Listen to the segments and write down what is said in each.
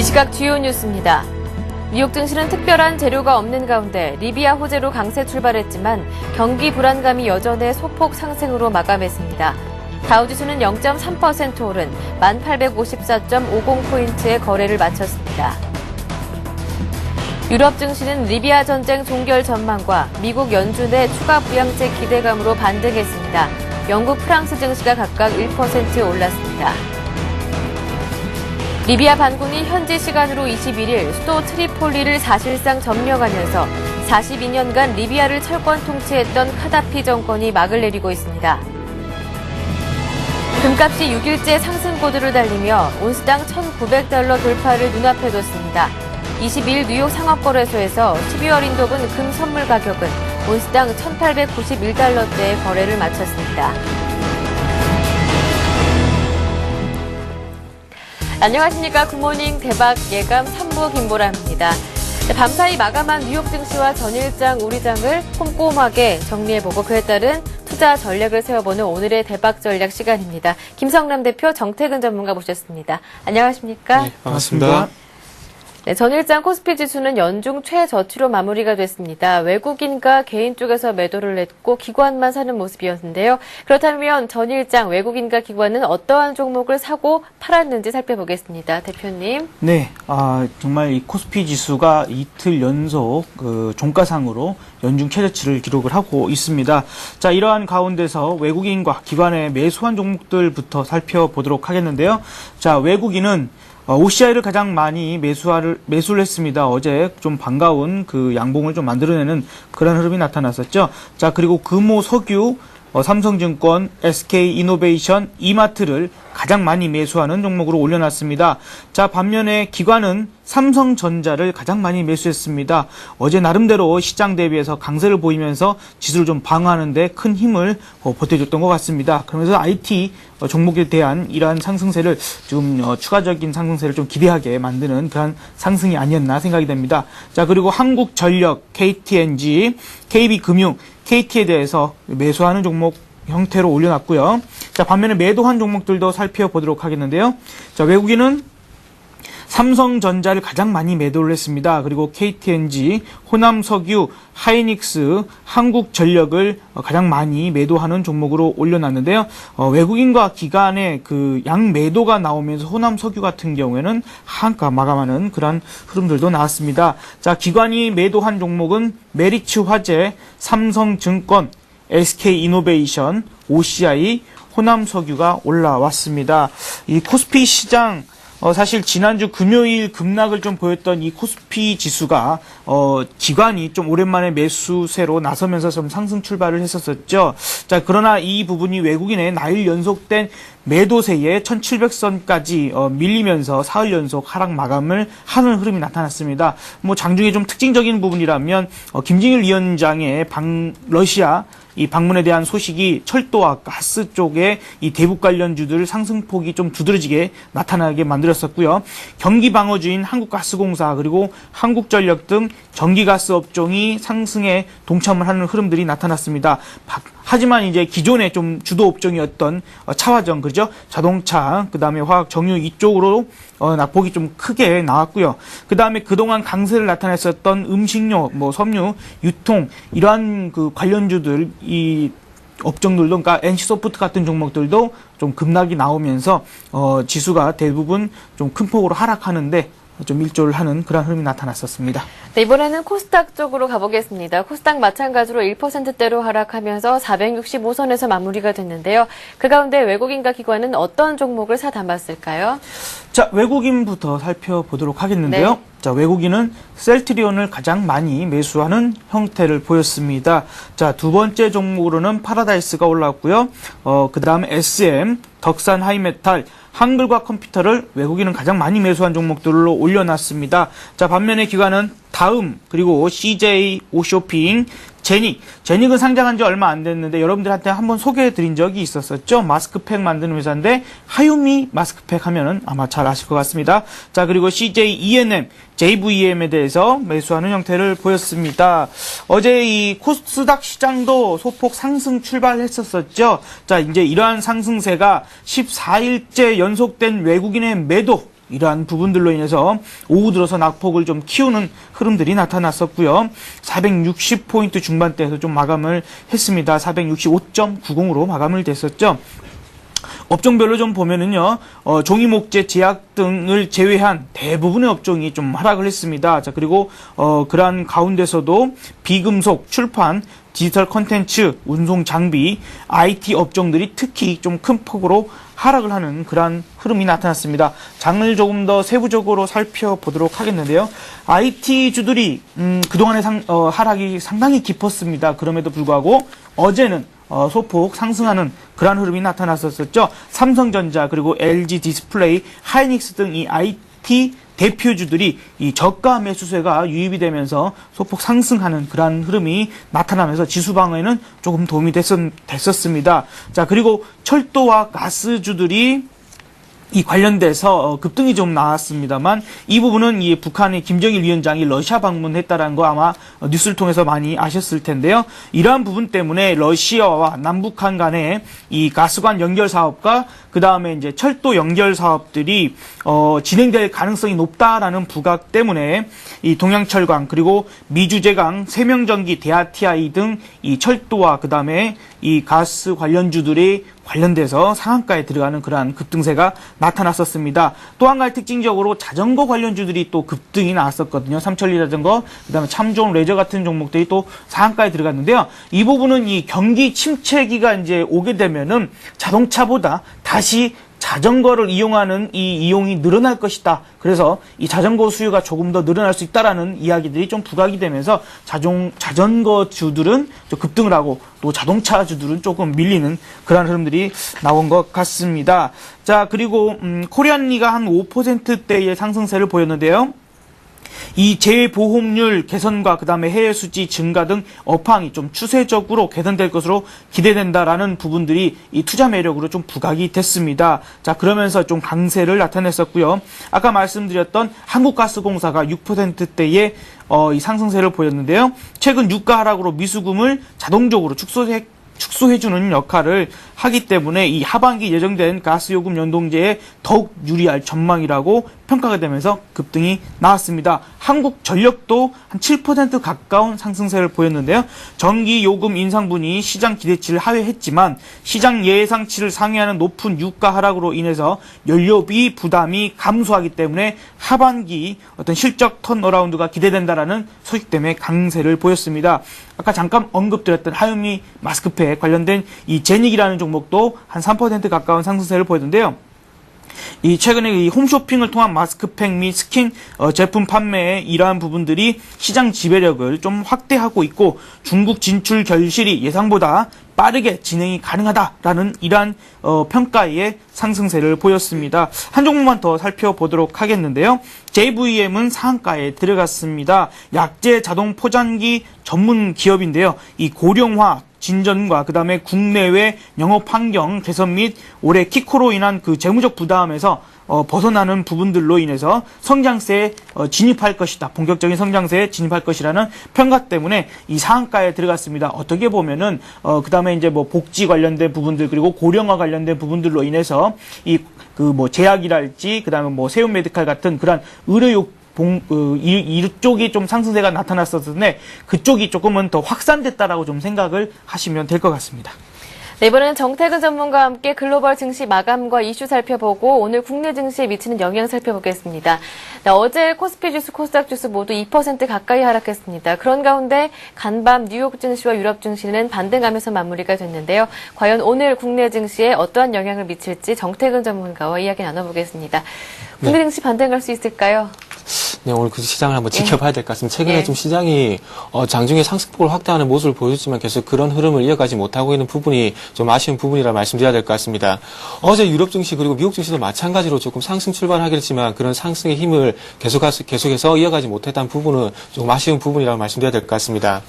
이 시각 주요 뉴스입니다. 뉴욕 증시는 특별한 재료가 없는 가운데 리비아 호재로 강세 출발했지만 경기 불안감이 여전해 소폭 상승으로 마감했습니다. 다우지수는 0.3% 오른 1854.50포인트의 거래를 마쳤습니다. 유럽 증시는 리비아 전쟁 종결 전망과 미국 연준의 추가 부양책 기대감으로 반등했습니다. 영국, 프랑스 증시가 각각 1% 올랐습니다. 리비아 반군이 현지 시간으로 21일 수도 트리폴리를 사실상 점령하면서 42년간 리비아를 철권 통치했던 카다피 정권이 막을 내리고 있습니다. 금값이 6일째 상승고도를 달리며 온스당 $1,900 돌파를 눈앞에 뒀습니다. 22일 뉴욕 상업거래소에서 12월 인도분 금 선물 가격은 온스당 $1,891대의 거래를 마쳤습니다. 안녕하십니까. 굿모닝 대박 예감 3부 김보람입니다. 밤사이 마감한 뉴욕 증시와 전일장 우리장을 꼼꼼하게 정리해보고 그에 따른 투자 전략을 세워보는 오늘의 대박 전략 시간입니다. 김성남 대표, 정태근 전문가 모셨습니다. 안녕하십니까? 네, 반갑습니다. 네, 전일장 코스피 지수는 연중 최저치로 마무리가 됐습니다. 외국인과 개인 쪽에서 매도를 했고 기관만 사는 모습이었는데요. 그렇다면 전일장 외국인과 기관은 어떠한 종목을 사고 팔았는지 살펴보겠습니다. 대표님. 네, 정말 이 코스피 지수가 이틀 연속 종가상으로 연중 최저치를 기록을 하고 있습니다. 자, 이러한 가운데서 외국인과 기관의 매수한 종목들부터 살펴보도록 하겠는데요. 자, 외국인은 OCI를 가장 많이 매수를 했습니다. 어제 좀 반가운 그 양봉을 좀 만들어내는 그런 흐름이 나타났었죠. 자, 그리고 금호 석유, 삼성증권, SK이노베이션, 이마트를 가장 많이 매수하는 종목으로 올려놨습니다. 자, 반면에 기관은 삼성전자를 가장 많이 매수했습니다. 어제 나름대로 시장 대비해서 강세를 보이면서 지수를 좀 방어하는 데 큰 힘을 보태줬던 것 같습니다. 그러면서 IT 종목에 대한 이러한 상승세를 좀 추가적인 상승세를 좀 기대하게 만드는 그런 상승이 아니었나 생각이 됩니다. 자, 그리고 한국전력, KTNG, KB금융, KT에 대해서 매수하는 종목 형태로 올려놨고요. 자, 반면에 매도한 종목들도 살펴보도록 하겠는데요. 자, 외국인은 삼성전자를 가장 많이 매도를 했습니다. 그리고 KTNG, 호남석유, 하이닉스, 한국전력을 가장 많이 매도하는 종목으로 올려놨는데요. 외국인과 기관의 그 양매도가 나오면서 호남석유 같은 경우에는 하한가 마감하는 그런 흐름들도 나왔습니다. 자, 기관이 매도한 종목은 메리츠화재, 삼성증권, SK이노베이션, OCI, 호남석유가 올라왔습니다. 이 코스피 시장 사실 지난주 금요일 급락을 좀 보였던 이 코스피 지수가 기관이 좀 오랜만에 매수세로 나서면서 좀 상승 출발을 했었었죠. 자, 그러나 이 부분이 외국인의 나흘 연속된 매도세에 1700선까지 밀리면서 사흘 연속 하락 마감을 하는 흐름이 나타났습니다. 뭐 장중에 좀 특징적인 부분이라면 김진일 위원장의 러시아 이 방문에 대한 소식이 철도와 가스 쪽에 이 대북 관련주들 상승폭이 좀 두드러지게 나타나게 만들었었고요. 경기 방어주인 한국가스공사 그리고 한국전력 등 전기가스 업종이 상승에 동참을 하는 흐름들이 나타났습니다. 하지만 이제 기존의 좀 주도 업종이었던 차화정, 그죠? 자동차, 그 다음에 화학, 정유 이쪽으로 낙폭이 좀 크게 나왔고요. 그 다음에 그동안 강세를 나타냈었던 음식료, 뭐 섬유, 유통 이러한 그 관련주들 이 업종들도, 그러니까 NC소프트 같은 종목들도 좀 급락이 나오면서 지수가 대부분 좀 큰 폭으로 하락하는데 좀 일조를 하는 그런 흐름이 나타났었습니다. 네, 이번에는 코스닥 쪽으로 가보겠습니다. 코스닥 마찬가지로 1%대로 하락하면서 465선에서 마무리가 됐는데요. 그 가운데 외국인과 기관은 어떤 종목을 사 담았을까요? 자, 외국인부터 살펴보도록 하겠는데요. 네. 자, 외국인은 셀트리온을 가장 많이 매수하는 형태를 보였습니다. 자, 두 번째 종목으로는 파라다이스가 올라왔고요. 그 다음에 SM, 덕산 하이메탈, 한글과 컴퓨터를 외국인은 가장 많이 매수한 종목들로 올려놨습니다. 자, 반면에 기관은 다음, 그리고 CJ, 오쇼핑, 제닉은 상장한 지 얼마 안 됐는데 여러분들한테 한번 소개해드린 적이 있었었죠. 마스크팩 만드는 회사인데 하유미 마스크팩 하면은 아마 잘 아실 것 같습니다. 자, 그리고 CJ ENM, JVEM에 대해서 매수하는 형태를 보였습니다. 어제 이 코스닥 시장도 소폭 상승 출발했었었죠. 자, 이제 이러한 상승세가 14일째 연속된 외국인의 매도, 이러한 부분들로 인해서 오후 들어서 낙폭을 좀 키우는 흐름들이 나타났었고요. 460포인트 중반대에서 좀 마감을 했습니다. 465.90으로 마감을 됐었죠. 업종별로 좀 보면은요, 종이목재, 제약 등을 제외한 대부분의 업종이 좀 하락을 했습니다. 자, 그리고, 그러한 가운데서도 비금속, 출판, 디지털 컨텐츠, 운송 장비, IT 업종들이 특히 좀 큰 폭으로 하락을 하는 그러한 흐름이 나타났습니다. 장을 조금 더 세부적으로 살펴보도록 하겠는데요. IT주들이, 그동안의 하락이 상당히 깊었습니다. 그럼에도 불구하고, 어제는 소폭 상승하는 그러한 흐름이 나타났었죠. 삼성전자 그리고 LG 디스플레이, 하이닉스 등 이 IT 대표주들이 이 저가 매수세가 유입이 되면서 소폭 상승하는 그러한 흐름이 나타나면서 지수 방어에는 조금 도움이 됐었습니다. 자, 그리고 철도와 가스주들이 이 관련돼서 급등이 좀 나왔습니다만 이 부분은 이 북한의 김정일 위원장이 러시아 방문했다라는 거 아마 뉴스를 통해서 많이 아셨을 텐데요. 이러한 부분 때문에 러시아와 남북한 간의 이 가스관 연결 사업과 그 다음에 이제 철도 연결 사업들이 진행될 가능성이 높다라는 부각 때문에 이 동양철강 그리고 미주제강, 세명전기, 대아TI 등 이 철도와 그 다음에 이 가스 관련주들이 관련돼서 상한가에 들어가는 그러한 급등세가 나타났었습니다. 또 한 가지 특징적으로 자전거 관련주들이 또 급등이 나왔었거든요. 삼천리 자전거, 그 다음에 참좋은 레저 같은 종목들이 또 상한가에 들어갔는데요. 이 부분은 이 경기 침체기가 이제 오게 되면은 자동차보다 다시 자전거를 이용하는 이 이용이 늘어날 것이다. 그래서 이 자전거 수요가 조금 더 늘어날 수 있다라는 이야기들이 좀 부각이 되면서 자전거주들은 좀 급등을 하고 또 자동차주들은 조금 밀리는 그런 흐름들이 나온 것 같습니다. 자, 그리고 코리안리가 한 5%대의 상승세를 보였는데요. 이 재보험률 개선과 그 다음에 해외 수지 증가 등 업황이 좀 추세적으로 개선될 것으로 기대된다라는 부분들이 이 투자 매력으로 좀 부각이 됐습니다. 자, 그러면서 좀 강세를 나타냈었고요. 아까 말씀드렸던 한국가스공사가 6%대의 이 상승세를 보였는데요. 최근 유가 하락으로 미수금을 자동적으로 축소해주는 역할을 하기 때문에 이 하반기 예정된 가스요금 연동제에 더욱 유리할 전망이라고 평가가 되면서 급등이 나왔습니다. 한국전력도 한 7% 가까운 상승세를 보였는데요. 전기요금 인상분이 시장 기대치를 하회했지만 시장 예상치를 상회하는 높은 유가 하락으로 인해서 연료비 부담이 감소하기 때문에 하반기 어떤 실적 턴어라운드가 기대된다라는 소식 때문에 강세를 보였습니다. 아까 잠깐 언급드렸던 하유미 마스크팩 관련된 이 제닉이라는 종목도 한 3% 가까운 상승세를 보였는데요. 이 최근에 이 홈쇼핑을 통한 마스크팩 및 스킨 제품 판매에 이러한 부분들이 시장 지배력을 좀 확대하고 있고 중국 진출 결실이 예상보다 빠르게 진행이 가능하다라는 이러한 평가의 상승세를 보였습니다. 한 종목만 더 살펴보도록 하겠는데요. JVM은 상한가에 들어갔습니다. 약재 자동 포장기 전문 기업인데요. 이 고령화 진전과 그 다음에 국내외 영업 환경 개선 및 올해 키코로 인한 그 재무적 부담에서 벗어나는 부분들로 인해서 성장세에 진입할 것이다. 본격적인 성장세에 진입할 것이라는 평가 때문에 이 상한가에 들어갔습니다. 어떻게 보면은 그 다음에 이제 뭐 복지 관련된 부분들 그리고 고령화 관련된 부분들로 인해서 이 그 뭐 제약이랄지 그 다음에 뭐 세움 메디칼 같은 그런 의료 이쪽이 좀 상승세가 나타났었는데 그쪽이 조금은 더 확산됐다라고 좀 생각을 하시면 될 것 같습니다. 네, 이번에는 정태근 전문가와 함께 글로벌 증시 마감과 이슈 살펴보고 오늘 국내 증시에 미치는 영향 살펴보겠습니다. 네, 어제 코스피 지수, 코스닥 지수 모두 2% 가까이 하락했습니다. 그런 가운데 간밤 뉴욕 증시와 유럽 증시는 반등하면서 마무리가 됐는데요. 과연 오늘 국내 증시에 어떠한 영향을 미칠지 정태근 전문가와 이야기 나눠보겠습니다. 국내 증시 반등할 수 있을까요? 네, 오늘 그 시장을 한번 지켜봐야 될 것 같습니다. 최근에 예. 좀 시장이 장중에 상승폭을 확대하는 모습을 보여줬지만 계속 그런 흐름을 이어가지 못하고 있는 부분이 좀 아쉬운 부분이라 말씀드려야 될 것 같습니다. 어제 유럽 증시 그리고 미국 증시도 마찬가지로 조금 상승 출발하긴 했지만 그런 상승의 힘을 계속해서 이어가지 못했다는 부분은 조금 아쉬운 부분이라고 말씀드려야 될 것 같습니다.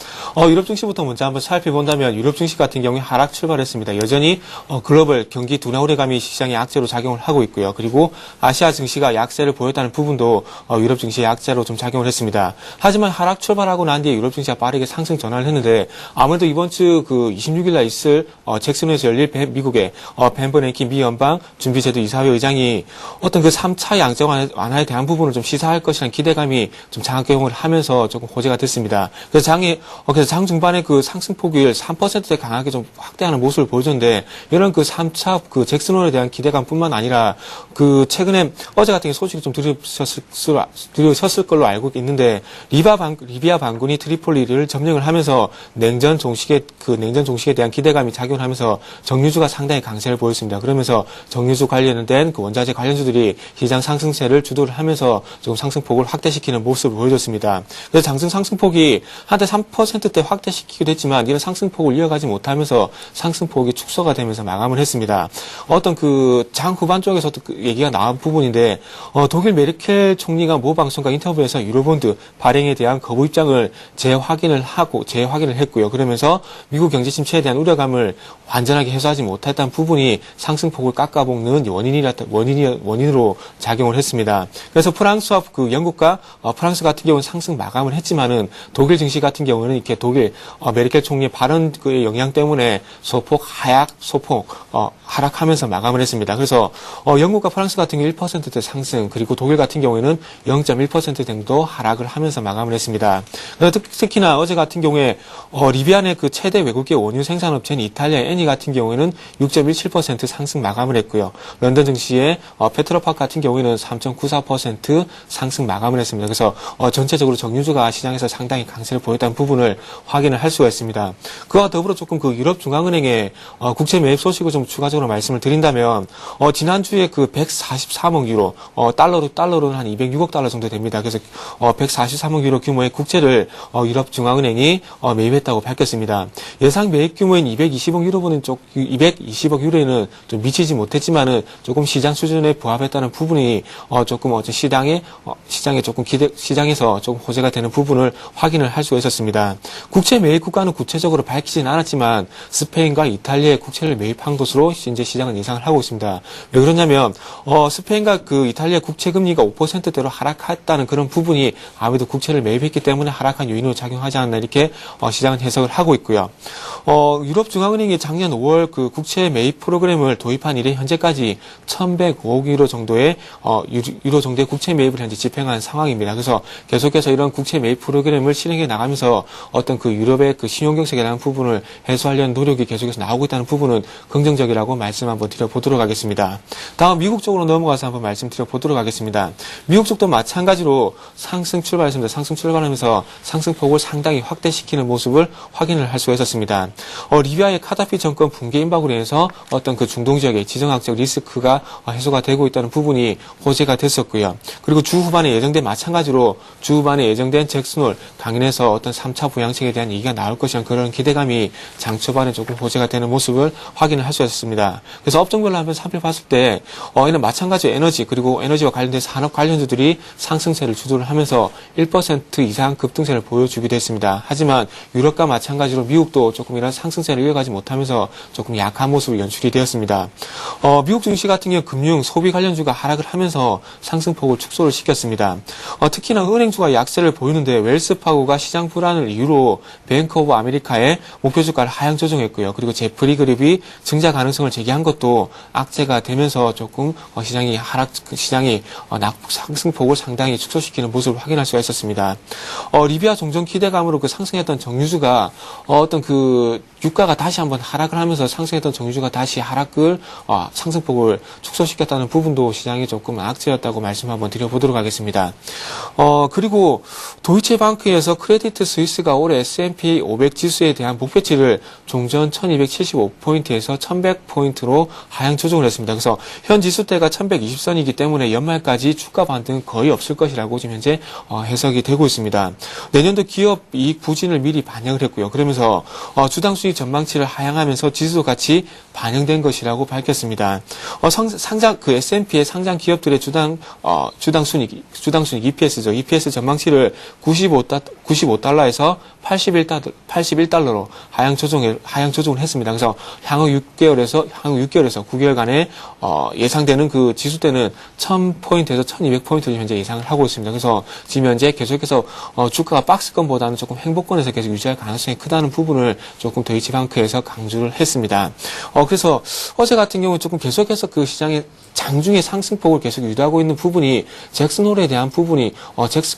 유럽 증시부터 먼저 한번 살펴본다면 유럽 증시 같은 경우에 하락 출발했습니다. 여전히 글로벌 경기 둔화우려감이 시장에 악재로 작용을 하고 있고요. 그리고 아시아 증시가 약세를 보였다는 부분도 유럽 증시에 증시의 약재로 좀 작용을 했습니다. 하지만 하락 출발하고 난 뒤에 유럽 증시가 빠르게 상승 전환을 했는데 아무래도 이번 주 그 26일 날 있을 잭슨홀에서 열릴 미국의 벤 버냉키 미 연방 준비제도 이사회 의장이 어떤 그 3차 양적 완화에 대한 부분을 좀 시사할 것이라는 기대감이 좀 작용을 하면서 조금 호재가 됐습니다. 그래서 장 중반에 그 상승폭을 3%대 강하게 좀 확대하는 모습을 보여줬는데 이런 그 3차 그 잭슨홀에 대한 기대감뿐만 아니라 그 최근에 어제 같은 게 소식이 좀 들으셨을 걸로 알고 있는데 리비아 반군이 트리폴리를 점령을 하면서 냉전 종식에 대한 기대감이 작용을 하면서 정유주가 상당히 강세를 보였습니다. 그러면서 정유주 관련된 그 원자재 관련주들이 시장 상승세를 주도를 하면서 조금 상승폭을 확대시키는 모습을 보여줬습니다. 그래서 장중 상승폭이 한때 3%대 확대시키기도 했지만 이런 상승폭을 이어가지 못하면서 상승폭이 축소가 되면서 마감을 했습니다. 어떤 그 장 후반 쪽에서 그 얘기가 나온 부분인데 독일 메르켈 총리가 모 방송과 인터뷰에서 유로본드 발행에 대한 거부 입장을 재확인을 했고요. 그러면서 미국 경제 침체에 대한 우려감을 완전하게 해소하지 못했다는 부분이 상승폭을 깎아먹는 원인으로 작용을 했습니다. 그래서 프랑스와 그 영국과 프랑스 같은 경우는 상승 마감을 했지만은 독일 증시 같은 경우는 이렇게 독일 메르켈 총리의 발언 그 영향 때문에 소폭 하락하면서 마감을 했습니다. 그래서 영국과 프랑스 같은 경우 1%대 상승, 그리고 독일 같은 경우에는 0.1% 정도 하락을 하면서 마감을 했습니다. 특히나 어제 같은 경우에 리비아 내 그 최대 외국계 원유 생산업체인 이탈리아 에니 같은 경우에는 6.17% 상승 마감을 했고요. 런던 증시의 페트로팍 같은 경우에는 3.94% 상승 마감을 했습니다. 그래서 전체적으로 정유주가 시장에서 상당히 강세를 보였다는 부분을 확인을 할 수가 있습니다. 그와 더불어 조금 그 유럽 중앙은행의 국채 매입 소식을 좀 추가적으로 말씀을 드린다면 지난주에 그 143억 유로 달러로는 한 206억 달러 정도 됩니다. 그래서 143억 유로 규모의 국채를 유럽 중앙은행이 매입했다고 밝혔습니다. 예상 매입 규모인 220억 유로에는 좀 미치지 못했지만은 조금 시장 수준에 부합했다는 부분이 조금 시장에서 조금 호재가 되는 부분을 확인을 할 수가 있었습니다. 국채 매입 국가는 구체적으로 밝히지는 않았지만 스페인과 이탈리아의 국채를 매입한 것으로 이제 시장은 예상을 하고 있습니다. 왜 그러냐면 스페인과 그 이탈리아 국채 금리가 5%대로 하락했다는 그런 부분이 아무래도 국채를 매입했기 때문에 하락한 요인으로 작용하지 않나 이렇게 시장은 해석을 하고 있고요. 유럽 중앙은행이 작년 5월 그 국채 매입 프로그램을 도입한 이래 현재까지 1,105억 유로 정도의 국채 매입을 현재 집행한 상황입니다. 그래서 계속해서 이런 국채 매입 프로그램을 실행해 나가면서 어떤 그 유럽의 그 신용 경색에 대한 부분을 해소하려는 노력이 계속해서 나오고 있다는 부분은 긍정적이라고 말씀 한번 드려보도록 하겠습니다. 다음 미국 쪽으로 넘어가서 한번 말씀드려보도록 하겠습니다. 미국 쪽도 마찬가지로 상승 출발했습니다. 상승 출발하면서 상승폭을 상당히 확대시키는 모습을 확인을 할 수가 있었습니다. 리비아의 카다피 정권 붕괴 임박으로 인해서 어떤 그 중동 지역의 지정학적 리스크가 해소가 되고 있다는 부분이 호재가 됐었고요. 그리고 주 후반에 예정된 잭슨홀 강인해서 어떤 3차 부양책에 대한 얘기가 나올 것이란 그런 기대감이 장 초반에 조금 호재가 되는 모습을 확인을 할 수 있었습니다. 그래서 업종별로 한번 살펴봤을 때 이는 마찬가지로 에너지 그리고 에너지와 관련된 산업 관련주들이 상승세를 주도를 하면서 1% 이상 급등세를 보여주기도 했습니다. 하지만 유럽과 마찬가지로 미국도 조금 이런 상승세를 이어가지 못하면서 조금 약한 모습으로 연출이 되었습니다. 미국 증시 같은 경우 금융, 소비 관련주가 하락을 하면서 상승폭을 축소를 시켰습니다. 특히나 은행주가 약세를 보이는데 웰스파고가 시장 불안을 이유로 뱅크 오브 아메리카의 목표 주가를 하향 조정했고요. 그리고 제프리 그룹이 증자 가능성을 제기한 것도 악재가 되면서 조금 시장이 상승폭을 상당히 축소시키는 모습을 확인할 수가 있었습니다. 리비아 종전 기대감으로 그 상승했던 정유주가 어떤 그 유가가 다시 한번 하락을 하면서 상승했던 정유주가 다시 상승폭을 축소시켰다는 부분도 시장이 조금 악재였다고 말씀 한번 드려보도록 하겠습니다. 그리고 도이체방크에서 크레디트 스위스가 올해 S&P 500 지수에 대한 목표치를 종전 1275포인트에서 1100포인트로 하향 조정을 했습니다. 그래서 현 지수대가 1120선이기 때문에 연말까지 주가 반등 거의 없을 것이라고 지금 현재 해석이 되고 있습니다. 내년도 기업 이익 부진을 미리 반영을 했고요. 그러면서 주당 수익 전망치를 하향하면서 지수도 같이 반영된 것이라고 밝혔습니다. 그 S&P의 상장 기업들의 주당 순익 EPS죠. EPS 전망치를 95달러에서 81달러로 하향 조정을 했습니다. 그래서 향후 6개월에서 9개월간의 예상되는 그 지수대는 1000포인트에서 1200포인트를 현재 예상을 하고 있습니다. 그래서 지금 현재 계속해서 주가가 박스권보다는 조금 행보권에서 계속 유지할 가능성이 크다는 부분을 조금 도이치방크에서 강조를 했습니다. 그래서 어제 같은 경우는 조금 계속해서 그 시장의 장중의 상승폭을 계속 유도하고 있는 부분이 잭슨홀에 대한 부분이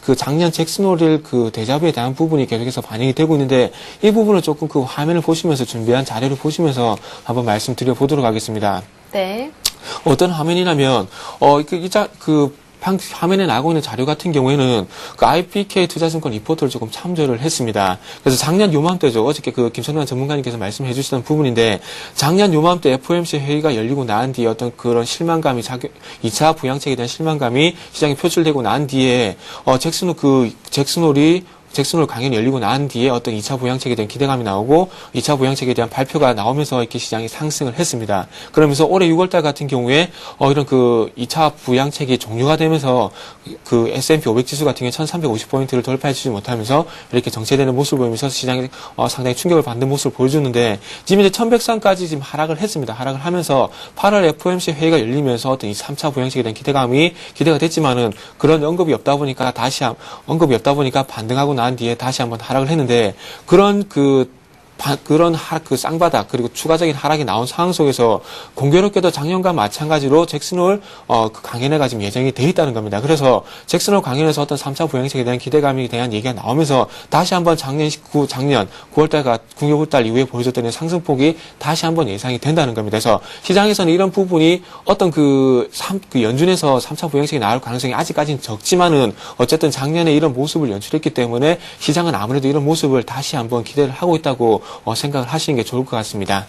그 작년 잭슨홀 그 데자뷰에 대한 부분이 계속해서 반영이 되고 있는데 이 부분을 조금 그 화면을 보시면서 준비한 자료를 보시면서 한번 말씀드려 보도록 하겠습니다. 네. 어떤 화면이냐면 화면에 나오고 있는 자료 같은 경우에는 그 IPK 투자증권 리포트를 조금 참조를 했습니다. 그래서 작년 요맘때죠. 어저께 그 김선환 전문가님께서 말씀해 주시던 부분인데 작년 요맘때 FOMC 회의가 열리고 난 뒤에 어떤 그런 실망감이 2차 부양책에 대한 실망감이 시장에 표출되고 난 뒤에 잭슨홀 강연이 열리고 난 뒤에 어떤 2차 부양책에 대한 기대감이 나오고 2차 부양책에 대한 발표가 나오면서 이렇게 시장이 상승을 했습니다. 그러면서 올해 6월달 같은 경우에 이런 그 2차 부양책이 종료가 되면서 그 S&P 500 지수 같은 경우에 1350포인트를 돌파해주지 못하면서 이렇게 정체되는 모습을 보이면서 시장이 상당히 충격을 받는 모습을 보여주는데 지금 이제 1100선까지 지금 하락을 했습니다. 하락을 하면서 8월 FOMC 회의가 열리면서 어떤 3차 부양책에 대한 기대가 됐지만은 그런 언급이 없다 보니까 반등하고 난 뒤에 다시 한번 하락을 했는데 그런 쌍바닥 그리고 추가적인 하락이 나온 상황 속에서 공교롭게도 작년과 마찬가지로 잭슨홀 그 강연회가 지금 예정이 돼 있다는 겁니다. 그래서 잭슨홀 강연에서 어떤 3차 부양책에 대한 기대감에 대한 얘기가 나오면서 다시 한번 작년 9월달 이후에 보여줬던 상승폭이 다시 한번 예상이 된다는 겁니다. 그래서 시장에서는 이런 부분이 어떤 그 연준에서 3차 부양책이 나올 가능성이 아직까지는 적지만은 어쨌든 작년에 이런 모습을 연출했기 때문에 시장은 아무래도 이런 모습을 다시 한번 기대를 하고 있다고 생각을 하시는 게 좋을 것 같습니다.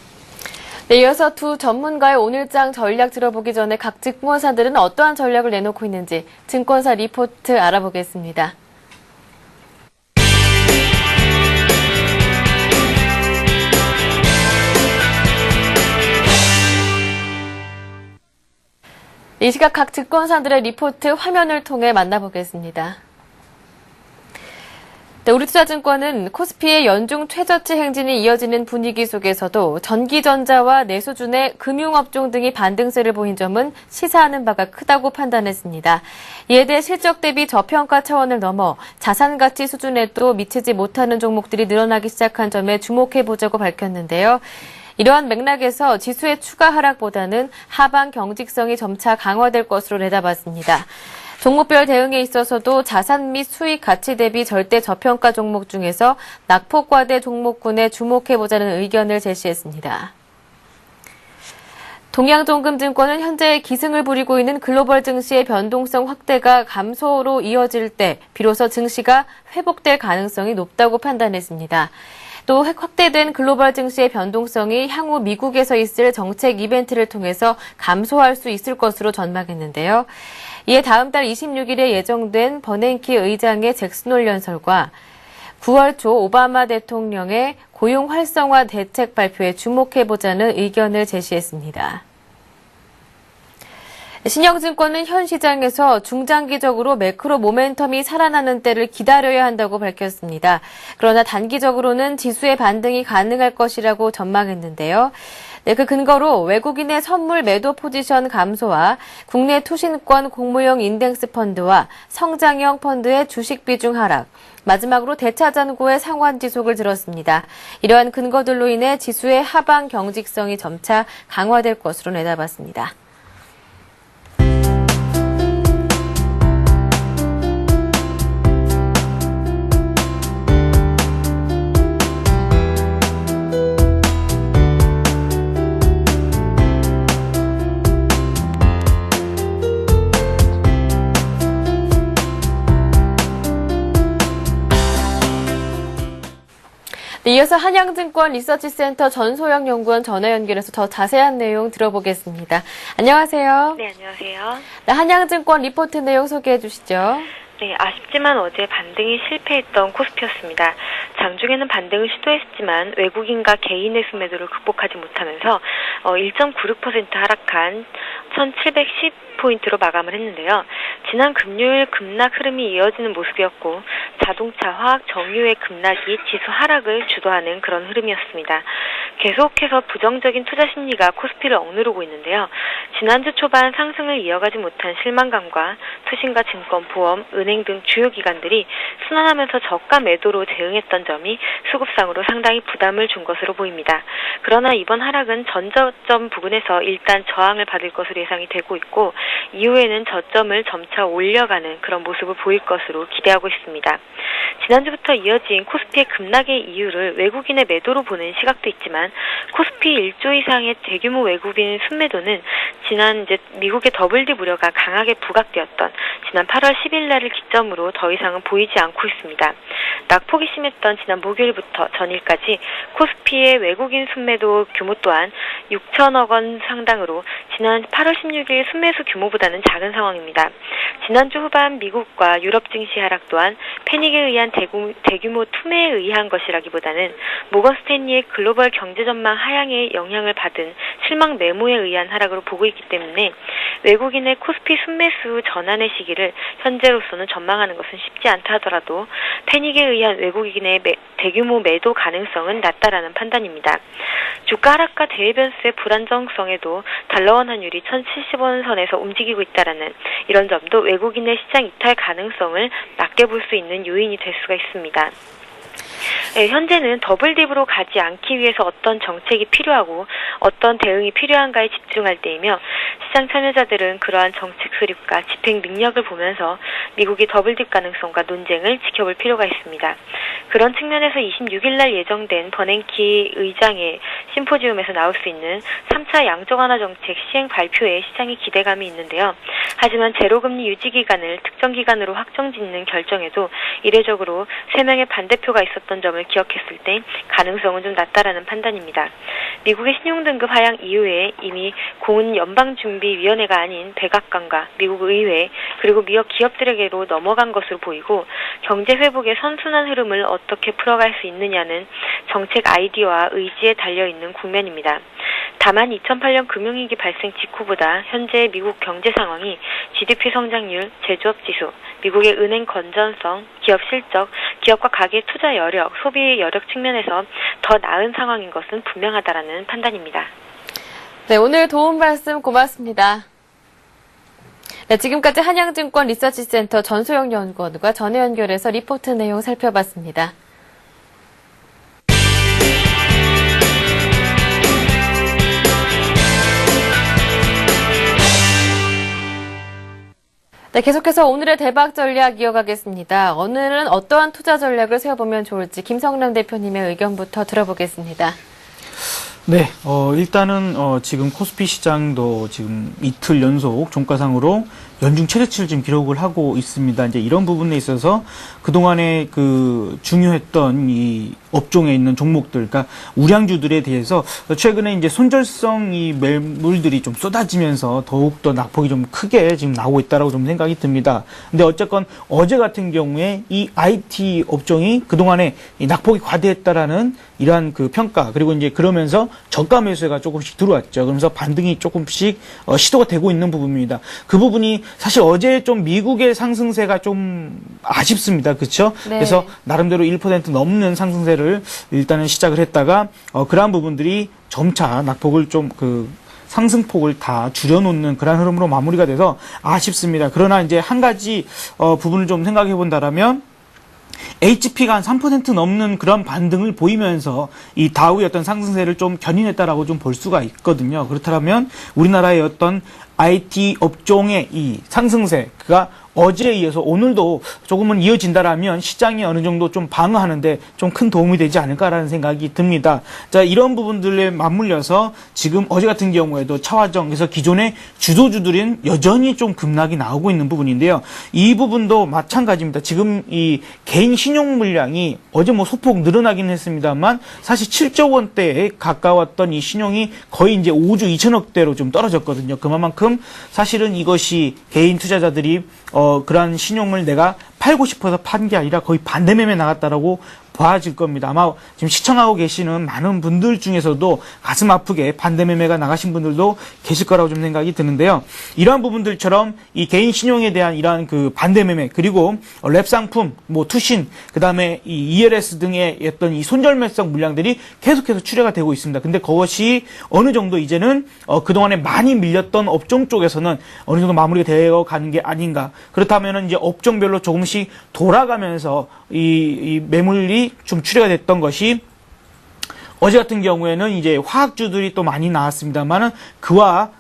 네, 이어서 두 전문가의 오늘장 전략 들어보기 전에 각 증권사들은 어떠한 전략을 내놓고 있는지 증권사 리포트 알아보겠습니다. 이 시각 각 증권사들의 리포트 화면을 통해 만나보겠습니다. 네, 우리투자증권은 코스피의 연중 최저치 행진이 이어지는 분위기 속에서도 전기전자와 내수준의 금융업종 등이 반등세를 보인 점은 시사하는 바가 크다고 판단했습니다. 이에 대해 실적 대비 저평가 차원을 넘어 자산가치 수준에도 미치지 못하는 종목들이 늘어나기 시작한 점에 주목해보자고 밝혔는데요. 이러한 맥락에서 지수의 추가 하락보다는 하방 경직성이 점차 강화될 것으로 내다봤습니다. 종목별 대응에 있어서도 자산 및 수익 가치 대비 절대 저평가 종목 중에서 낙폭과대 종목군에 주목해보자는 의견을 제시했습니다. 동양종금증권은 현재 기승을 부리고 있는 글로벌 증시의 변동성 확대가 감소로 이어질 때 비로소 증시가 회복될 가능성이 높다고 판단했습니다. 또 확대된 글로벌 증시의 변동성이 향후 미국에서 있을 정책 이벤트를 통해서 감소할 수 있을 것으로 전망했는데요. 이에 다음 달 26일에 예정된 버냉키 의장의 잭슨홀 연설과 9월 초 오바마 대통령의 고용 활성화 대책 발표에 주목해보자는 의견을 제시했습니다. 신영증권은 현 시장에서 중장기적으로 매크로 모멘텀이 살아나는 때를 기다려야 한다고 밝혔습니다. 그러나 단기적으로는 지수의 반등이 가능할 것이라고 전망했는데요. 네, 그 근거로 외국인의 선물 매도 포지션 감소와 국내 투신권 공모형 인덱스 펀드와 성장형 펀드의 주식 비중 하락, 마지막으로 대차잔고의 상환 지속을 들었습니다. 이러한 근거들로 인해 지수의 하방 경직성이 점차 강화될 것으로 내다봤습니다. 네, 이어서 한양증권 리서치센터 전소영 연구원 전화 연결해서 더 자세한 내용 들어보겠습니다. 안녕하세요. 네, 안녕하세요. 네, 한양증권 리포트 내용 소개해 주시죠. 네, 아쉽지만 어제 반등이 실패했던 코스피였습니다. 장중에는 반등을 시도했지만 외국인과 개인 매수 매도를 극복하지 못하면서 1.96% 하락한 1710포인트로 마감을 했는데요. 지난 금요일 급락 흐름이 이어지는 모습이었고 자동차, 화학, 정유의 급락이 지수 하락을 주도하는 그런 흐름이었습니다. 계속해서 부정적인 투자 심리가 코스피를 억누르고 있는데요. 지난주 초반 상승을 이어가지 못한 실망감과 투신과 증권, 보험, 은행 등 주요 기관들이 순환하면서 저가 매도로 대응했던 점이 수급상으로 상당히 부담을 준 것으로 보입니다. 그러나 이번 하락은 전저점 부근에서 일단 저항을 받을 것으로 예상이 되고 있고 이후에는 저점을 점차 올려가는 그런 모습을 보일 것으로 기대하고 있습니다. 지난주부터 이어진 코스피의 급락의 이유를 외국인의 매도로 보는 시각도 있지만 코스피 1조 이상의 대규모 외국인 순매도는 지난 미국의 WD 무료가 강하게 부각되었던 지난 8월 10일 날을 기점으로 더 이상은 보이지 않고 있습니다. 낙폭이 심했던 지난 목요일부터 전일까지 코스피의 외국인 순매도 규모 또한 6천억 원 상당으로 지난 8월 16일 순매수 규모보다는 작은 상황입니다. 지난주 후반 미국과 유럽 증시 하락 또한 패닉에 의한 대규모 투매에 의한 것이라기보다는 모건 스탠리의 글로벌 경제 전망 하향에 영향을 받은 실망 매모에 의한 하락으로 보고 있기 때문에 외국인의 코스피 순매수 전환의 시기를 현재로서는 전망하는 것은 쉽지 않다 하더라도 패닉에 의한 외국인의 대규모 매도 가능성은 낮다라는 판단입니다. 주가 하락과 대외 변수의 불안정성에도 달러원 환율이 1070원 선에서 움직이고 있다라는 이런 점도 외국인의 시장 이탈 가능성을 낮게 볼 수 있는 요인이 될 수가 있습니다. 현재는 더블딥으로 가지 않기 위해서 어떤 정책이 필요하고 어떤 대응이 필요한가에 집중할 때이며 시장 참여자들은 그러한 정책 수립과 집행 능력을 보면서 미국이 더블딥 가능성과 논쟁을 지켜볼 필요가 있습니다. 그런 측면에서 26일 날 예정된 버냉키 의장의 심포지움에서 나올 수 있는 3차 양적 완화 정책 시행 발표에 시장의 기대감이 있는데요. 하지만 제로금리 유지 기간을 특정 기간으로 확정짓는 결정에도 이례적으로 3명의 반대표가 있었던 점을 기억했을 때 가능성은 좀 낮다라는 판단입니다. 미국의 신용등급 하향 이후에 이미 공은연방준비위원회가 아닌 백악관과 미국 의회 그리고 미국 기업들에게로 넘어간 것으로 보이고 경제 회복의 선순환 흐름을 어떻게 풀어갈 수 있느냐는 정책 아이디어와 의지에 달려있는 국면입니다. 다만 2008년 금융위기 발생 직후보다 현재 미국 경제 상황이 GDP 성장률, 제조업 지수, 미국의 은행 건전성, 기업 실적, 기업과 가계 투자 여력, 소비 여력 측면에서 더 나은 상황인 것은 분명하다라는 판단입니다. 네, 오늘 도움 말씀 고맙습니다. 네, 지금까지 한양증권 리서치센터 전소영 연구원과 전화 연결해서 리포트 내용 살펴봤습니다. 네, 계속해서 오늘의 대박 전략 이어가겠습니다. 오늘은 어떠한 투자 전략을 세워보면 좋을지 김성남 대표님의 의견부터 들어보겠습니다. 네, 일단은 지금 코스피 시장도 지금 이틀 연속 종가상으로 연중 최저치를 지금 기록을 하고 있습니다. 이제 이런 부분에 있어서 그동안에 그 중요했던 이 업종에 있는 종목들, 그러니까 우량주들에 대해서 최근에 이제 손절성 이 매물들이 좀 쏟아지면서 더욱더 낙폭이 좀 크게 지금 나오고 있다라고 좀 생각이 듭니다. 근데 어쨌건 어제 같은 경우에 이 IT 업종이 그동안에 이 낙폭이 과대했다라는 이러한 그 평가, 그리고 이제 그러면서 저가 매수가 조금씩 들어왔죠. 그러면서 반등이 조금씩 시도가 되고 있는 부분입니다. 그 부분이 사실 어제 좀 미국의 상승세가 좀 아쉽습니다. 그렇죠? 네. 그래서 나름대로 1% 넘는 상승세를 일단은 시작을 했다가 그러한 부분들이 점차 낙폭을 좀 상승폭을 다 줄여놓는 그런 흐름으로 마무리가 돼서 아쉽습니다. 그러나 이제 한 가지 부분을 좀 생각해 본다라면 HP가 한 3% 넘는 그런 반등을 보이면서 이 다우의 어떤 상승세를 좀 견인했다라고 좀 볼 수가 있거든요. 그렇다면 우리나라의 어떤 IT 업종의 이 상승세가 어제에 이어서 오늘도 조금은 이어진다라면 시장이 어느 정도 좀 방어하는데 좀 큰 도움이 되지 않을까라는 생각이 듭니다. 자, 이런 부분들에 맞물려서 지금 어제 같은 경우에도 차화정에서 기존의 주도주들은 여전히 좀 급락이 나오고 있는 부분인데요. 이 부분도 마찬가지입니다. 지금 이 개인 신용 물량이 어제 뭐 소폭 늘어나긴 했습니다만 사실 7조 원대에 가까웠던 이 신용이 거의 이제 5조 2천억대로 좀 떨어졌거든요. 그만큼 사실은 이것이 개인 투자자들이 그러한 신용을 내가 팔고 싶어서 판 게 아니라 거의 반대 매매 나갔다라고 봐질 겁니다. 아마 지금 시청하고 계시는 많은 분들 중에서도 가슴 아프게 반대 매매가 나가신 분들도 계실 거라고 좀 생각이 드는데요. 이러한 부분들처럼 이 개인 신용에 대한 이러한 그 반대 매매, 그리고 랩 상품, 뭐 투신, 그다음에 이 ELS 등의 어떤 이 손절매성 물량들이 계속해서 출회가 되고 있습니다. 근데 그것이 어느 정도 이제는 그동안에 많이 밀렸던 업종 쪽에서는 어느 정도 마무리가 되어 가는 게 아닌가. 그렇다면은 이제 업종별로 조금씩 돌아가면서 이 매물이 좀 출회가 됐던 것이 어제 같은 경우에는 이제 화학주들이 또 많이 나왔습니다만은 그와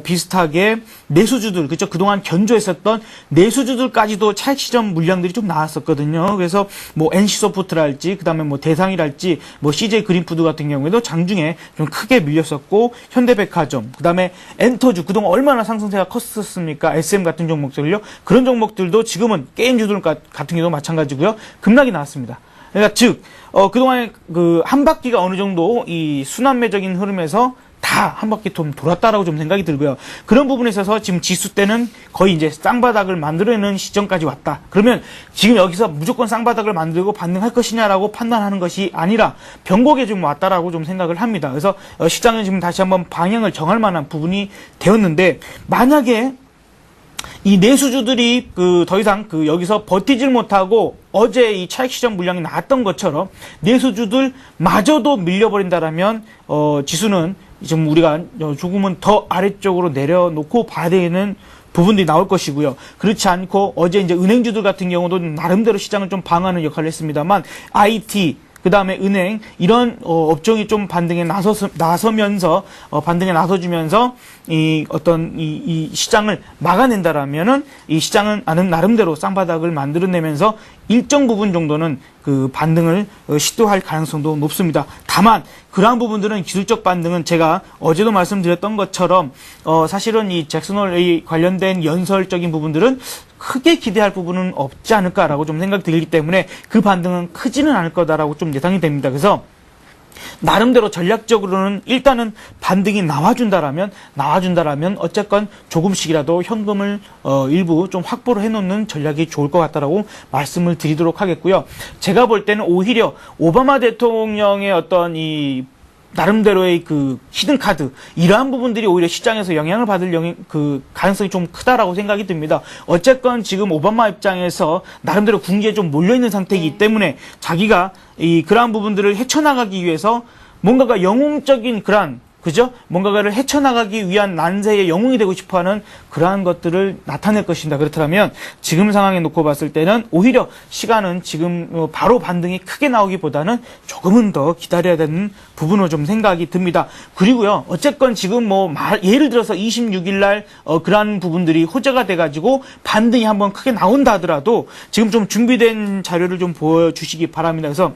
비슷하게 내수주들, 그죠? 그동안 견조했었던 내수주들까지도 차익 실현 물량들이 좀 나왔었거든요. 그래서 뭐 NC소프트랄지, 그다음에 뭐 대상이랄지, 뭐 CJ 그린푸드 같은 경우에도 장중에 좀 크게 밀렸었고, 현대백화점, 그다음에 엔터주, 그동안 얼마나 상승세가 컸었습니까? SM 같은 종목들요. 그런 종목들도 지금은 게임주들 같은 경우도 마찬가지고요. 급락이 나왔습니다. 그러니까 즉 그동안에 그 한 바퀴가 어느 정도 이 순환매적인 흐름에서 다 한 바퀴 좀 돌았다라고 좀 생각이 들고요. 그런 부분에 있어서 지금 지수 때는 거의 이제 쌍바닥을 만들어내는 시점까지 왔다. 그러면 지금 여기서 무조건 쌍바닥을 만들고 반등할 것이냐라고 판단하는 것이 아니라 변곡에 좀 왔다라고 좀 생각을 합니다. 그래서 시장은 지금 다시 한번 방향을 정할 만한 부분이 되었는데, 만약에 이 내수주들이 더 이상 여기서 버티질 못하고 어제 이 차익 실현 물량이 나왔던 것처럼 내수주들 마저도 밀려버린다라면 지수는 지금 우리가 조금은 더 아래쪽으로 내려놓고 봐야 되는 부분들이 나올 것이고요. 그렇지 않고 어제 이제 은행주들 같은 경우도 나름대로 시장을 좀 방어하는 역할을 했습니다만, IT, 그 다음에 은행, 이런 업종이 좀 반등에 나서면서 반등에 나서주면서 이 시장을 막아낸다라면은 이 시장은 나름대로 쌍바닥을 만들어내면서 일정 부분 정도는 그 반등을 시도할 가능성도 높습니다. 다만 그러한 부분들은 기술적 반등은 제가 어제도 말씀드렸던 것처럼 사실은 이 잭슨홀 관련된 연설적인 부분들은 크게 기대할 부분은 없지 않을까라고 좀 생각이 들기 때문에 그 반등은 크지는 않을 거다라고 좀 예상이 됩니다. 그래서 나름대로 전략적으로는 일단은 반등이 나와준다라면 어쨌건 조금씩이라도 현금을 일부 좀 확보를 해놓는 전략이 좋을 것 같다라고 말씀을 드리도록 하겠고요. 제가 볼 때는 오히려 오바마 대통령의 어떤 이 나름대로의 그 히든카드, 이러한 부분들이 오히려 시장에서 영향을 받을 가능성이 좀 크다라고 생각이 듭니다. 어쨌건 지금 오바마 입장에서 나름대로 궁지에 좀 몰려있는 상태이기 때문에 자기가 그러한 부분들을 헤쳐나가기 위해서 뭔가가 영웅적인 그죠? 뭔가를 헤쳐나가기 위한 난세의 영웅이 되고 싶어하는 그러한 것들을 나타낼 것입니다. 그렇다면 지금 상황에 놓고 봤을 때는 오히려 시간은 지금 바로 반등이 크게 나오기보다는 조금은 더 기다려야 되는 부분으로 좀 생각이 듭니다. 그리고요, 어쨌건 지금 예를 들어서 26일 날 그러한 부분들이 호재가 돼가지고 반등이 한번 크게 나온다 하더라도 지금 좀 준비된 자료를 좀 보여주시기 바랍니다. 그래서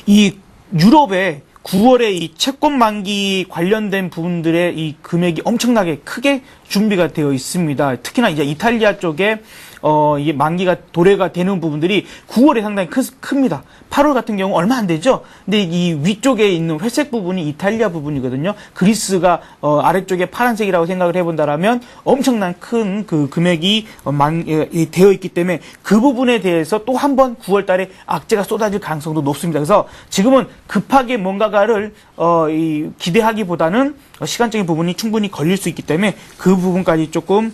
이 유럽의 9월에 이 채권 만기 관련된 부분들의 이 금액이 엄청나게 크게 준비가 되어 있습니다. 특히나 이제 이탈리아 쪽에 이게 만기가 도래가 되는 부분들이 9월에 상당히 큽니다. 8월 같은 경우 얼마 안 되죠. 근데 이 위쪽에 있는 회색 부분이 이탈리아 부분이거든요. 그리스가 아래쪽에 파란색이라고 생각을 해본다라면 엄청난 큰 그 금액이 되어 있기 때문에 그 부분에 대해서 또 한 번 9월 달에 악재가 쏟아질 가능성도 높습니다. 그래서 지금은 급하게 뭔가를 기대하기보다는 시간적인 부분이 충분히 걸릴 수 있기 때문에 그 부분까지 좀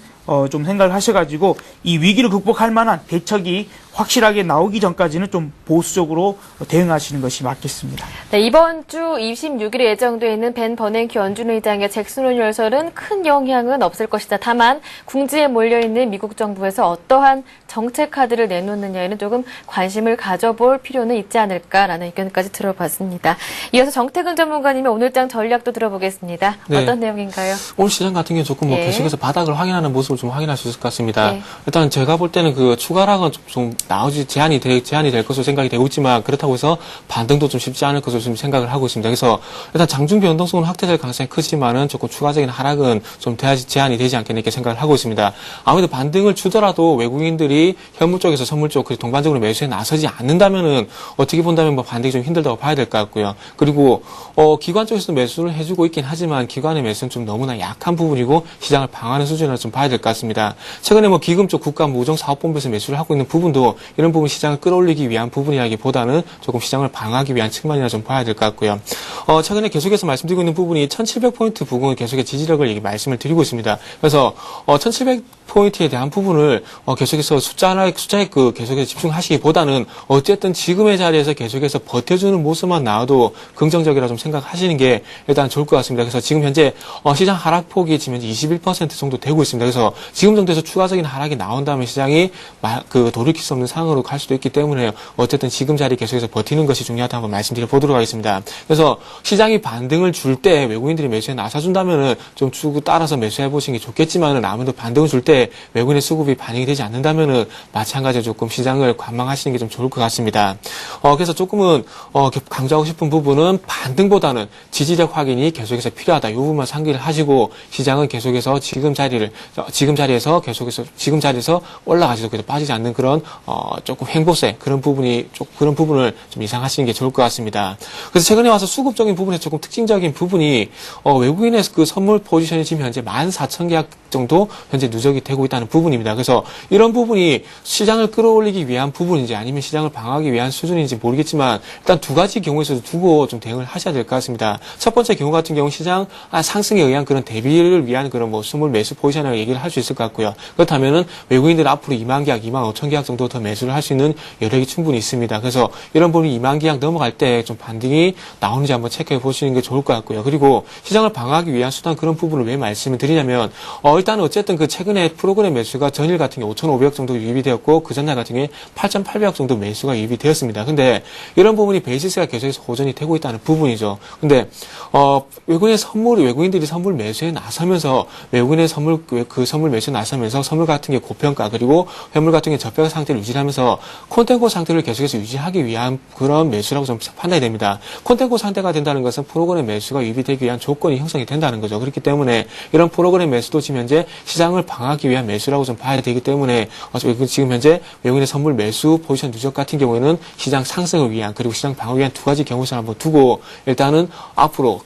생각을 하셔가지고 이 위기를 극복할 만한 대책이 확실하게 나오기 전까지는 좀 보수적으로 대응하시는 것이 맞겠습니다. 네, 이번 주 26일에 예정되어 있는 벤 버냉키 연준 의장의 잭슨홀 연설은 큰 영향은 없을 것이다. 다만 궁지에 몰려있는 미국 정부에서 어떠한 정책 카드를 내놓느냐에는 조금 관심을 가져볼 필요는 있지 않을까라는 의견까지 들어봤습니다. 이어서 정태근 전문가님의 오늘장 전략도 들어보겠습니다. 네. 어떤 내용인가요? 오늘 시장 같은 경우 조금 예. 계속해서 바닥을 확인하는 모습을 좀 확인할 수 있을 것 같습니다. 예. 일단 제가 볼 때는 그 추가락은 좀 제한이 될 것으로 생각이 되고 있지만 그렇다고 해서 반등도 좀 쉽지 않을 것으로 좀 생각을 하고 있습니다. 그래서 일단 장중 변동성은 확대될 가능성이 크지만은 조금 추가적인 하락은 좀 제한이 되지 않겠나 이렇게 생각을 하고 있습니다. 아무래도 반등을 주더라도 외국인들이 현물 쪽에서 선물 쪽 그리고 동반적으로 매수에 나서지 않는다면은 어떻게 본다면 뭐 반등이 좀 힘들다고 봐야 될 것 같고요. 그리고 기관 쪽에서도 매수를 해주고 있긴 하지만 기관의 매수는 좀 너무나 약한 부분이고 시장을 방어하는 수준으로 좀 봐야 될 것 같습니다. 최근에 뭐 기금 쪽 국가무정사업본부에서 매수를 하고 있는 부분도 이런 부분 시장을 끌어올리기 위한 부분이라기보다는 조금 시장을 방어하기 위한 측면이라 좀 봐야 될 것 같고요. 최근에 계속해서 말씀드리고 있는 부분이 1700포인트 부분 계속해서 지지력을 말씀을 드리고 있습니다. 그래서 1700포인트에 대한 부분을 계속해서 숫자에 계속해서 집중하시기보다는 어쨌든 지금의 자리에서 계속해서 버텨주는 모습만 나와도 긍정적이라 좀 생각하시는 게 일단 좋을 것 같습니다. 그래서 지금 현재 시장 하락폭이 지금 현재 21% 정도 되고 있습니다. 그래서 지금 정도에서 추가적인 하락이 나온다면 시장이 돌이킬 수 없는 상황으로 갈 수도 있기 때문에 어쨌든 지금 자리 계속해서 버티는 것이 중요하다 한번 말씀드려 보도록 하겠습니다. 그래서 시장이 반등을 줄 때 외국인들이 매수에 나서준다면은 좀 주고 따라서 매수해 보시는 게 좋겠지만은 아무래도 반등을 줄 때 외국인의 수급이 반영이 되지 않는다면은 마찬가지로 조금 시장을 관망하시는 게 좀 좋을 것 같습니다. 그래서 조금은 강조하고 싶은 부분은 반등보다는 지지력 확인이 계속해서 필요하다. 이 부분만 상기를 하시고 시장은 계속해서 지금 자리에서 올라가지도 계속 빠지지 않는 그런 조금 횡보세 그런 부분을 좀 이상하시는 게 좋을 것 같습니다. 그래서 최근에 와서 수급적인 부분에서 조금 특징적인 부분이 외국인의 그 선물 포지션이 지금 현재 14,000계약 정도 현재 누적이 되고 있다는 부분입니다. 그래서 이런 부분이 시장을 끌어올리기 위한 부분인지 아니면 시장을 방어하기 위한 수준인지 모르겠지만 일단 두 가지 경우에서도 두고 좀 대응을 하셔야 될 것 같습니다. 첫 번째 경우 같은 경우 시장 상승에 의한 그런 대비를 위한 그런 뭐 선물 매수 포지션이라고 얘기를 할 수 있을 것 같고요. 그렇다면은 외국인들 앞으로 2만 계약, 2만 5천 계약 정도 더 매수를 할 수 있는 여력이 충분히 있습니다. 그래서 이런 부분이 2만 계약 넘어갈 때 좀 반등이 나오는지 한번 체크해 보시는 게 좋을 것 같고요. 그리고 시장을 방어하기 위한 수단 그런 부분을 왜 말씀을 드리냐면 일단은 어쨌든 그 최근에 프로그램 매수가 전일 같은 경우 5,500억 정도 유입이 되었고 그 전날 같은 경우에 8,800억 정도 매수가 유입이 되었습니다. 근데 이런 부분이 베이시스가 계속해서 호전이 되고 있다는 부분이죠. 근데 외국인들이 선물 매수에 나서면서 외국인의 선물 매수에 나서면서 선물 같은 게 고평가 그리고 현물 같은 게 저평가 상태를 유지하면서 콘텐고 상태를 계속해서 유지하기 위한 그런 매수라고 좀 판단이 됩니다. 콘텐고 상태가 된다는 것은 프로그램 매수가 유입이 되기 위한 조건이 형성이 된다는 거죠. 그렇기 때문에 이런 프로그램 매수도 지금 현재 시장을 방어하기 위한 매수라고 좀 봐야 되기 때문에 지금 현재 외국인의 선물 매수 포지션 누적 같은 경우에는 시장 상승을 위한 그리고 시장 방어를 위한 두 가지 경우를 한번 두고 일단은 앞으로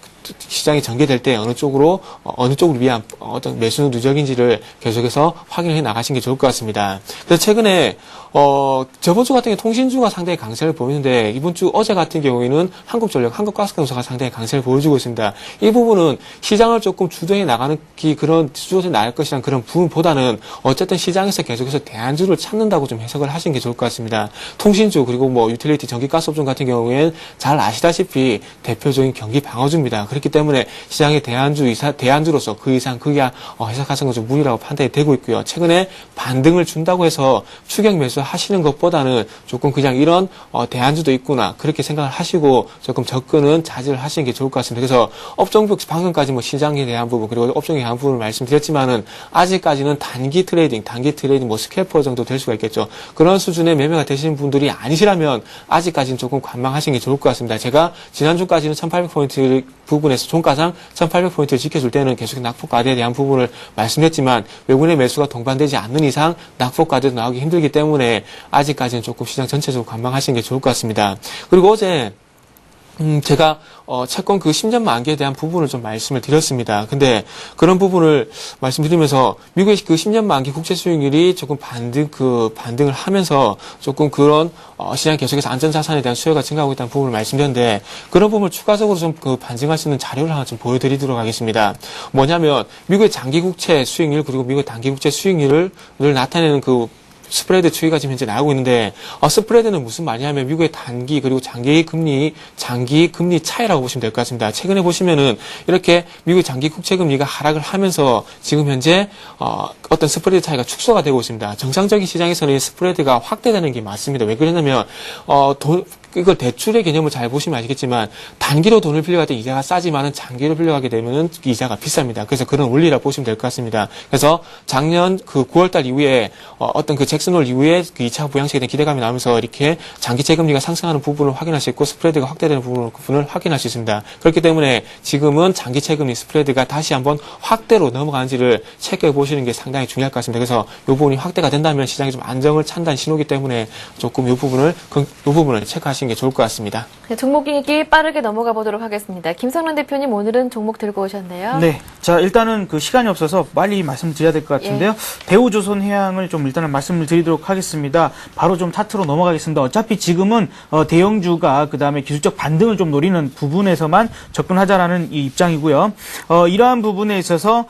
시장이 전개될 때 어느 쪽으로 위한 어떤 매수 누적인지를 계속해서 확인해 나가시는 게 좋을 것 같습니다. 그래서 최근에 저번 주 같은 경우 통신주가 상당히 강세를 보이는데 이번 주 어제 같은 경우에는 한국전력, 한국가스공사가 상당히 강세를 보여주고 있습니다. 이 부분은 시장을 조금 주도해 나가는 주도해 나갈 것이란 그런 부분보다는 어쨌든 시장에서 계속해서 대안주를 찾는다고 좀 해석을 하시는 게 좋을 것 같습니다. 통신주 그리고 뭐 유틸리티, 전기가스업종 같은 경우에는 잘 아시다시피 대표적인 경기 방어주입니다. 그렇기 때문에 시장의 대안주로서 그 이상 그게 해석하시는 건 좀 무리라고 판단이 되고 있고요. 최근에 반등을 준다고 해서 추격 매수 하시는 것보다는 조금 그냥 이런 대안주도 있구나 그렇게 생각을 하시고 조금 접근은 자제를 하시는 게 좋을 것 같습니다. 그래서 업종별 방금까지 뭐 시장에 대한 부분 그리고 업종에 대한 부분을 말씀드렸지만은 아직까지는 단기 트레이딩 뭐 스캘퍼 정도 될 수가 있겠죠. 그런 수준의 매매가 되시는 분들이 아니시라면 아직까지는 조금 관망하시는 게 좋을 것 같습니다. 제가 지난주까지는 1800포인트 부분에서 종가상 1800포인트를 지켜줄 때는 계속 낙폭과대에 대한 부분을 말씀드렸지만 외국인의 매수가 동반되지 않는 이상 낙폭과대도 나오기 힘들기 때문에 아직까지는 조금 시장 전체적으로 관망하시는 게 좋을 것 같습니다. 그리고 어제 제가 채권 그 10년 만기에 대한 부분을 좀 말씀을 드렸습니다. 근데 그런 부분을 말씀드리면서 미국의 그 10년 만기 국채 수익률이 조금 반등을 하면서 조금 그런 시장 계속해서 안전자산에 대한 수요가 증가하고 있다는 부분을 말씀드렸는데 그런 부분을 추가적으로 좀 반증할 수 있는 자료를 하나 좀 보여드리도록 하겠습니다. 뭐냐면 미국의 장기 국채 수익률 그리고 미국의 단기 국채 수익률을 나타내는 그 스프레드 추이가 지금 현재 나오고 있는데 스프레드는 무슨 말이냐면 미국의 단기 그리고 장기 금리 차이라고 보시면 될 것 같습니다. 최근에 보시면은 이렇게 미국의 장기 국채 금리가 하락을 하면서 지금 현재 어떤 스프레드 차이가 축소가 되고 있습니다. 정상적인 시장에서는 스프레드가 확대되는 게 맞습니다. 왜 그러냐면 이걸 대출의 개념을 잘 보시면 아시겠지만 단기로 돈을 빌려갈 때 이자가 싸지만은 장기로 빌려가게 되면은 이자가 비쌉니다. 그래서 그런 원리라 보시면 될 것 같습니다. 그래서 작년 그 9월달 이후에 어떤 그 잭슨홀 이후에 그 2차 부양책에 대한 기대감이 나면서 이렇게 장기 채금리가 상승하는 부분을 확인할 수 있고 스프레드가 확대되는 부분을 확인할 수 있습니다. 그렇기 때문에 지금은 장기 채금리 스프레드가 다시 한번 확대로 넘어가는지를 체크해 보시는 게 상당히 중요할 것 같습니다. 그래서 이 부분이 확대가 된다면 시장이 좀 안정을 찬다는 신호기 때문에 조금 이 부분을 체크하시는 게 좋을 것 같습니다. 네, 종목 얘기 빠르게 넘어가 보도록 하겠습니다. 김성란 대표님 오늘은 종목 들고 오셨네요. 네. 자, 일단은 그 시간이 없어서 빨리 말씀드려야 될 것 같은데요. 대우조선해양을 좀 일단은 말씀을 드리도록 하겠습니다. 바로 좀 차트로 넘어가겠습니다. 어차피 지금은 대형주가 그다음에 기술적 반등을 좀 노리는 부분에서만 접근하자라는 이 입장이고요. 이러한 부분에 있어서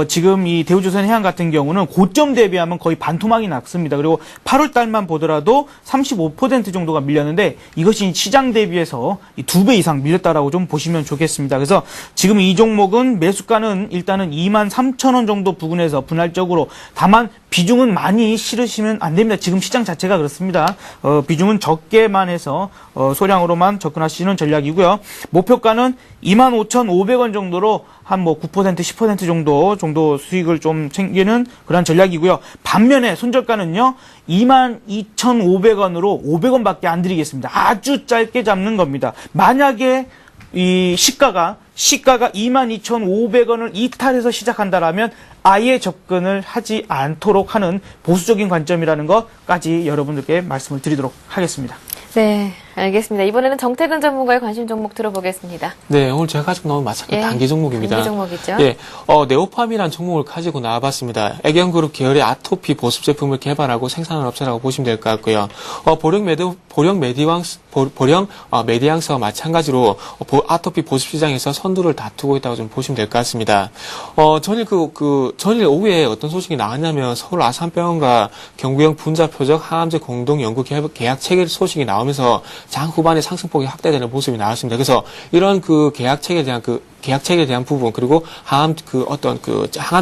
지금 이 대우조선해양 같은 경우는 고점 대비하면 거의 반토막이 났습니다. 그리고 8월 달만 보더라도 35% 정도가 밀렸는데 이것이 시장 대비해서 2배 이상 밀렸다라고 좀 보시면 좋겠습니다. 그래서 지금 이 종목은 매수가는 일단은 23,000원 정도 부근에서 분할적으로, 다만 비중은 많이 실으시면 안 됩니다. 지금 시장 자체가 그렇습니다. 비중은 적게만 해서 소량으로만 접근하시는 전략이고요. 목표가는 25,500원 정도로 한 9%, 10% 정도 수익을 좀 챙기는 그런 전략이고요. 반면에 손절가는요, 22,500원으로 500원밖에 안 드리겠습니다. 아주 짧게 잡는 겁니다. 만약에 이 시가가 22,500원을 이탈해서 시작한다라면 아예 접근을 하지 않도록 하는 보수적인 관점이라는 것까지 여러분들께 말씀을 드리도록 하겠습니다. 네, 알겠습니다. 이번에는 정태근 전문가의 관심 종목 들어보겠습니다. 네, 오늘 제가 가지고 나온 마찬가지 단기 종목입니다. 단기 종목이죠. 예, 네오팜이라는 종목을 가지고 나와봤습니다. 애견그룹 계열의 아토피 보습 제품을 개발하고 생산하는 업체라고 보시면 될 것 같고요. 메디앙스와 마찬가지로 아토피 보습 시장에서 선두를 다투고 있다고 좀 보시면 될 것 같습니다. 전일 오후에 어떤 소식이 나왔냐면 서울 아산병원과 경구형 분자 표적 항암제 공동 연구 계약 체결 소식이 나오면서 장 후반에 상승폭이 확대되는 모습이 나왔습니다. 그래서 이런 그 계약 체결에 대한 부분, 그리고 항암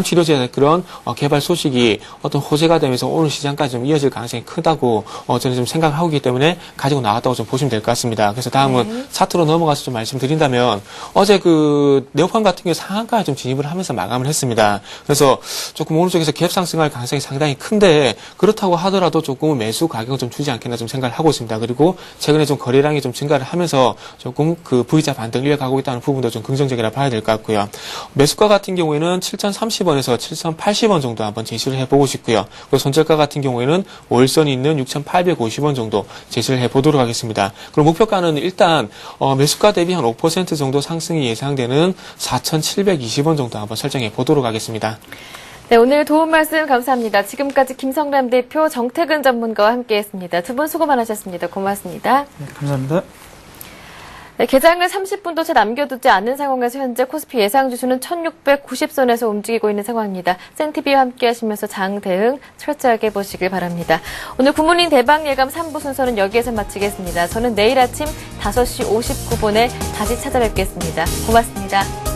치료제에 대한 그런 개발 소식이 어떤 호재가 되면서 오늘 시장까지 좀 이어질 가능성이 크다고 저는 좀 생각을 하고 있기 때문에 가지고 나왔다고 좀 보시면 될 것 같습니다. 그래서 다음은 차트로 넘어가서 좀 말씀드린다면, 어제 그 네오팜 같은 경우 상한가에 좀 진입을 하면서 마감을 했습니다. 그래서 조금 오른쪽에서 갭 상승할 가능성이 상당히 큰데, 그렇다고 하더라도 조금 매수 가격은 좀 주지 않겠나 좀 생각을 하고 있습니다. 그리고 최근에 좀 거래량이 좀 증가를 하면서 조금 그 V자 반등을 이어가고 있다는 부분도 좀 긍정적이라 봐야 될 것 같고요. 매수가 같은 경우에는 7,030원에서 7,080원 정도 한번 제시를 해보고 싶고요. 그리고 손절가 같은 경우에는 5일선이 있는 6,850원 정도 제시를 해보도록 하겠습니다. 그리고 목표가는 일단 매수가 대비 한 5% 정도 상승이 예상되는 4,720원 정도 한번 설정해 보도록 하겠습니다. 네, 오늘 도움 말씀 감사합니다. 지금까지 김성란 대표, 정태근 전문가와 함께했습니다. 두 분 수고 많으셨습니다. 고맙습니다. 네, 감사합니다. 네, 개장을 30분도 채 남겨두지 않은 상황에서 현재 코스피 예상지수는 1690선에서 움직이고 있는 상황입니다. 센티비와 함께 하시면서 장 대응 철저하게 보시길 바랍니다. 오늘 굿모닝 대박 예감 3부 순서는 여기에서 마치겠습니다. 저는 내일 아침 5시 59분에 다시 찾아뵙겠습니다. 고맙습니다.